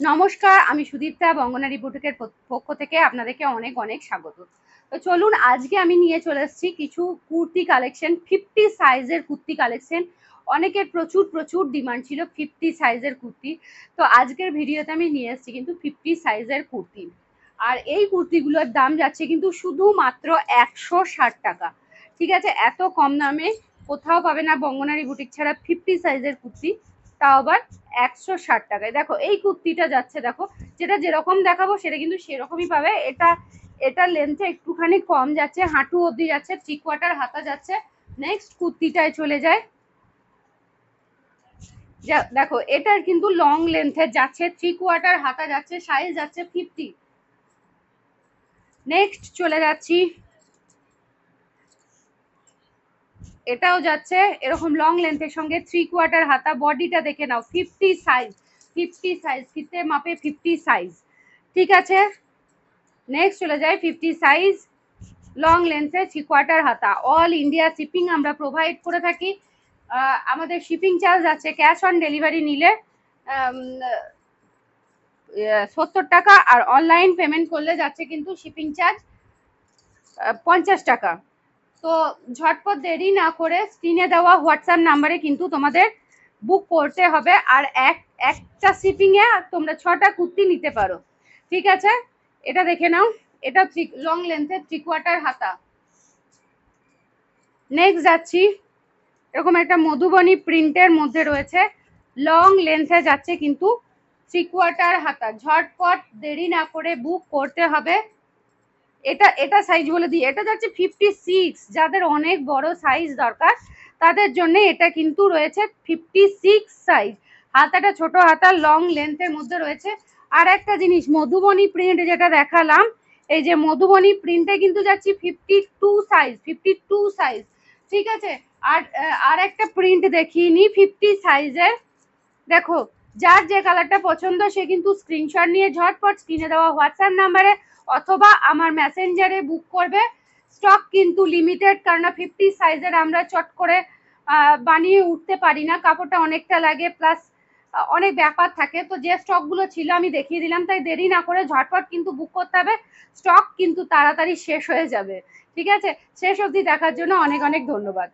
নমস্কার, আমি সুদীপ্তা বঙ্গনারী বুটিকের পক্ষ থেকে আপনাদেরকে অনেক অনেক স্বাগত। তো চলুন, আজকে আমি নিয়ে চলে এসেছি কিছু কুর্তি কালেকশন, 50 সাইজের কুর্তি কালেকশন। অনেকের প্রচুর প্রচুর ডিমান্ড ছিল 50 সাইজের কুর্তি। তো আজকের ভিডিওতে আমি নিয়ে এসেছি কিন্তু 50 সাইজের কুর্তি। আর এই কুর্তিগুলোর দাম যাচ্ছে কিন্তু শুধুমাত্র 160 টাকা। ঠিক আছে, এত কম দামে কোথাও পাবে না বঙ্গনারী বুটিক ছাড়া 50 সাইজের কুর্তি, তাও আবার 160 টাকায়। দেখো এই কুর্তিটা যাচ্ছে, দেখো যেটা যেরকম দেখাবো সেটা কিন্তু সেরকমই পাবে। এটা লেন্থে একটুখানি কম যাচ্ছে, হাঁটু অবধি যাচ্ছে, 3/4 হাতা যাচ্ছে। নেক্সট কুর্তিটায় চলে যায়, দেখো এটার কিন্তু লং লেন্থে যাচ্ছে, 3/4 হাতা যাচ্ছে, সাইজ যাচ্ছে 50। নেক্সট চলে যাচ্ছি, এটাও যাচ্ছে এরকম লং লেন্থের সঙ্গে 3/4 হাতা। বডিটা দেখে নাও, 50 সাইজ, 50 সাইজ, ফিতে মাপে 50 সাইজ। ঠিক আছে, নেক্সট চলে যায় 50 সাইজ লং লেন্থে 3/4 হাতা। অল ইন্ডিয়া শিপিং আমরা প্রোভাইড করে থাকি। আমাদের শিপিং চার্জ আছে, ক্যাশ অন ডেলিভারি নিলে 70 টাকা, আর অনলাইন পেমেন্ট করলে যাচ্ছে কিন্তু শিপিং চার্জ 50 টাকা। তো ঝটপট দেরি না করে স্ক্রিনে দেওয়া হোয়াটসঅ্যাপ নাম্বারে কিন্তু তোমাদের বুক করতে হবে। আর একটা শিপিংয়ে তোমরা 6টা কুর্তি নিতে পারো। ঠিক আছে, এটা দেখে নাও, এটা লং লেন্থের 3/4 হাতা। নেক্সট যাচ্ছি, এরকম একটা মধুবনী প্রিন্টের মধ্যে রয়েছে, লং লেন্থে যাচ্ছে কিন্তু 3/4 হাতা। ঝটপট দেরি না করে বুক করতে হবে। এটা সাইজ বলে দিই, এটা যাচ্ছে 56। যাদের অনেক বড় সাইজ দরকার তাদের জন্য এটা কিন্তু রয়েছে 56 সাইজ। হাতাটা ছোট হাতা, লং লেন্থের মধ্যে রয়েছে। আর একটা জিনিস, মধুবনী প্রিন্ট যেটা দেখালাম, এই যে মধুবনী প্রিন্টে কিন্তু যাচ্ছি 52 সাইজ, 52 সাইজ। ঠিক আছে, আর একটা প্রিন্ট দেখিয়ে নি 50 সাইজের। দেখো, যার যে কালারটা পছন্দ সে কিন্তু স্ক্রিনশট নিয়ে ঝটপট স্ক্রিনে দেওয়া হোয়াটসঅ্যাপ নাম্বারে অথবা আমার মেসেঞ্জারে বুক করবে। স্টক কিন্তু লিমিটেড, কারণ 50 সাইজের আমরা চট করে বানিয়ে উঠতে পারি না, কাপড়টা অনেকটা লাগে, প্লাস অনেক ব্যাপার থাকে। তো যে স্টকগুলো ছিল আমি দেখিয়ে দিলাম, তাই দেরি না করে ঝটপট কিন্তু বুক করতে হবে, স্টক কিন্তু তাড়াতাড়ি শেষ হয়ে যাবে। ঠিক আছে, শেষ অবধি দেখার জন্য অনেক অনেক ধন্যবাদ।